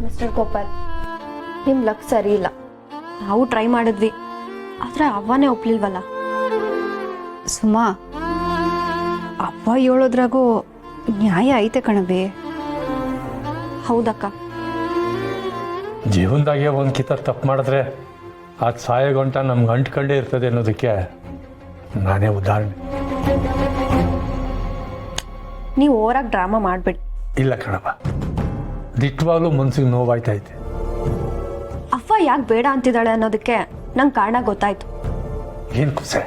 Mister Gopal, ನಿಮ್ಮ luck ಸರಿ ಇಲ್ಲ. ನಾವು ಟ್ರೈ ಮಾಡಿದ್ವಿ, ಆದರೆ ಅವ್ವನೇ ಒಪ್ಲಿಲ್ವಲ್ಲ. ಸುಮಾ, ಅಪ್ಪ ಹೇಳೋದ್ರಾಗೂ ನ್ಯಾಯ ಐತೆ ಕಣಬೆ. ಹೌದಕ್ಕ. ಜೀವನದಾಗೆ ಒಂದು ಕಿತ ತಪ್ಪು ಮಾಡಿದ್ರೆ ಅದು ಸಾಯೋ ಗಂಟ ನಮ್ಗೆ ಅಂಟ್ಕೊಂಡೇ ಇರ್ತದೆ ಅನ್ನೋದಕ್ಕೆ ನಾನೇ ಉದಾಹರಣೆ. ನೀವು ಓವರಾಗಿ ಡ್ರಾಮಾ ಮಾಡಬೇಡಿ. ಇಲ್ಲ ಕಣಪ್ಪ, ದಿಟ್ಟವಾಗ್ಲೂ ಮನ್ಸಿಗೆ ನೋವಾಯ್ತೈತೆ. ಅವ್ವ ಯಾಕೆ ಬೇಡ ಅಂತಿದ್ದಾಳೆ ಅನ್ನೋದಕ್ಕೆ ನಂಗೆ ಕಾರಣ ಗೊತ್ತಾಯ್ತು. ಏನು ಕುಸೆ?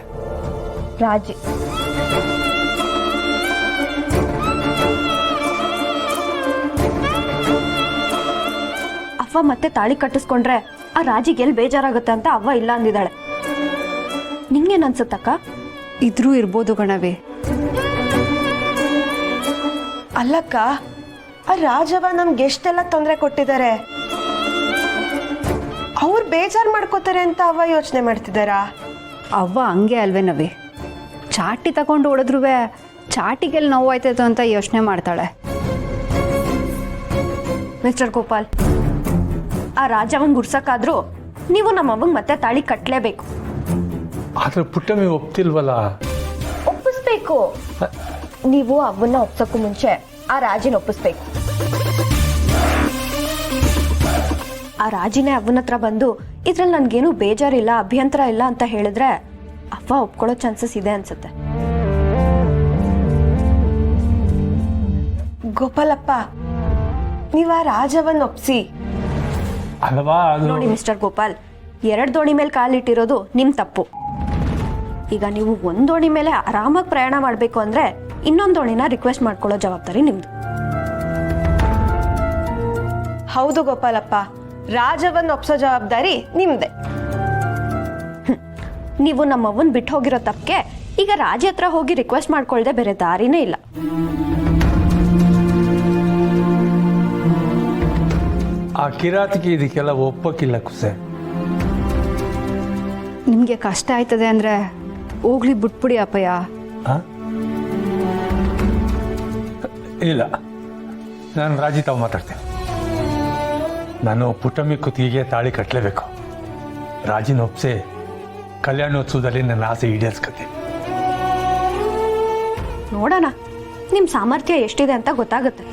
ರಾಜಿ. ಅವ್ವ ಮತ್ತೆ ತಾಳಿ ಕಟ್ಟಿಸ್ಕೊಂಡ್ರೆ ಆ ರಾಜಿಗೆ ಎಲ್ಲಿ ಬೇಜಾರಾಗುತ್ತೆ ಅಂತ ಅವ್ವ ಇಲ್ಲ ಅಂದಿದ್ದಾಳೆ. ನಿಂಗೇನು ಅನ್ಸುತ್ತಕ್ಕ? ಇದ್ರೂ ಇರ್ಬೋದು ಕಣಬೆ. ಅಲ್ಲಕ್ಕ, ಆ ರಾಜವ ನಮ್ಗೆ ಎಷ್ಟೆಲ್ಲ ತೊಂದರೆ ಕೊಟ್ಟಿದ್ದಾರೆ. ಅವ್ರು ಬೇಜಾರು ಮಾಡ್ಕೋತಾರೆ ಅಂತ ಅವ್ವ ಯೋಚನೆ ಮಾಡ್ತಿದ್ದಾರಾ? ಅವ್ವ ಹಂಗೆ ಅಲ್ವೇನವೇ, ಚಾಟಿ ತಗೊಂಡು ಹೊಡೆದ್ರೂ ಚಾಟಿಗೆಲ್ಲಿ ನೋವಾಯ್ತೈತೋ ಅಂತ ಯೋಚನೆ ಮಾಡ್ತಾಳೆ. ಮಿಸ್ಟರ್ ಗೋಪಾಲ್, ಆ ರಾಜವನ್ ಗುಡ್ಸಕ್ಕಾದ್ರೂ ನೀವು ನಮ್ಮ ಅವ್ವಂಗೆ ಮತ್ತೆ ತಾಳಿ ಕಟ್ಟಲೇಬೇಕು. ಆದ್ರೆ ಪುಟ್ಟಮ್ಮಿ ಒಪ್ತಿಲ್ವಲ್ಲ. ಒಪ್ಪಿಸ್ಬೇಕು. ನೀವು ಅವನ್ನ ಒಪ್ಸಕ್ಕೂ ಮುಂಚೆ ಆ ರಾಜಿನ ಒಪ್ಪಿಸ್ಬೇಕು. ಆ ರಾಜಿನೇ ಅವನ ಹತ್ರ ಬಂದು ಇದ್ರಲ್ಲಿ ನನ್ಗೇನು ಬೇಜಾರಿಲ್ಲ, ಅಭ್ಯಂತರ ಇಲ್ಲ ಅಂತ ಹೇಳಿದ್ರೆ ಅವ್ವ ಒಪ್ಕೊಳ್ಳೋ ಚಾನ್ಸಸ್ ಇದೆ ಅನ್ಸುತ್ತೆ. ಗೋಪಾಲಪ್ಪ, ನೀವ ಆ ರಾಜವನ್ನ ಒಪ್ಸಿ. ಅಲ್ವಾ ಅದು ನೋಡಿ ಮಿಸ್ಟರ್ ಗೋಪಾಲ್, 2 ದೋಣಿ ಮೇಲೆ ಕಾಲಿಟ್ಟಿರೋದು ನಿಮ್ ತಪ್ಪು. ಈಗ ನೀವು 1 ದೋಣಿ ಮೇಲೆ ಆರಾಮಾಗಿ ಪ್ರಯಾಣ ಮಾಡಬೇಕು ಅಂದ್ರೆ ಇನ್ನೊಂದು ದೋಣಿನ ರಿಕ್ವೆಸ್ಟ್ ಮಾಡ್ಕೊಳ್ಳೋ ಜವಾಬ್ದಾರಿ ನಿಮ್ದು. ಹೌದು ಗೋಪಾಲಪ್ಪ, ರಾಜವನ್ನ ಒಪ್ಸೋ ಜವಾಬ್ದಾರಿ ನಿಮ್ದೆ. ನೀವು ನಮ್ಮವ್ವನ್ ಬಿಟ್ಟು ಹೋಗಿರೋ ತಪ್ಪಕ್ಕೆ ಈಗ ರಾಜಿ ಹತ್ರ ಹೋಗಿ ರಿಕ್ವೆಸ್ಟ್ ಮಾಡ್ಕೊಳ್ದೆ ಬೇರೆ ದಾರಿನೇ ಇಲ್ಲ. ಆ ಕಿರಾತಿಗೆ ಇದಕ್ಕೆಲ್ಲ ಒಪ್ಪಕ್ಕಿಲ್ಲ ಕುಸೆ. ನಿಮಗೆ ಕಷ್ಟ ಆಯ್ತದೆ ಅಂದರೆ ಹೋಗ್ಲಿ ಬಿಟ್ಬಿಡಿ ಅಪ್ಪಯ್ಯ. ಇಲ್ಲ, ನಾನು ರಾಜಿ ತಾವು ಮಾತಾಡ್ತೇನೆ. ನಾನು ಪುಟ್ಟಮ್ಮಿ ಕುತ್ತಿಗೆಗೆ ತಾಳಿ ಕಟ್ಟಲೇಬೇಕು. ರಾಜಿನ ಒಪ್ಸಿ ಕಲ್ಯಾಣೋತ್ಸವದಲ್ಲಿ ನನ್ನ ಆಸೆ ಈಡೇರಿಸ್ಕೊತೀನಿ. ನೋಡೋಣ, ನಿಮ್ಮ ಸಾಮರ್ಥ್ಯ ಎಷ್ಟಿದೆ ಅಂತ ಗೊತ್ತಾಗುತ್ತೆ.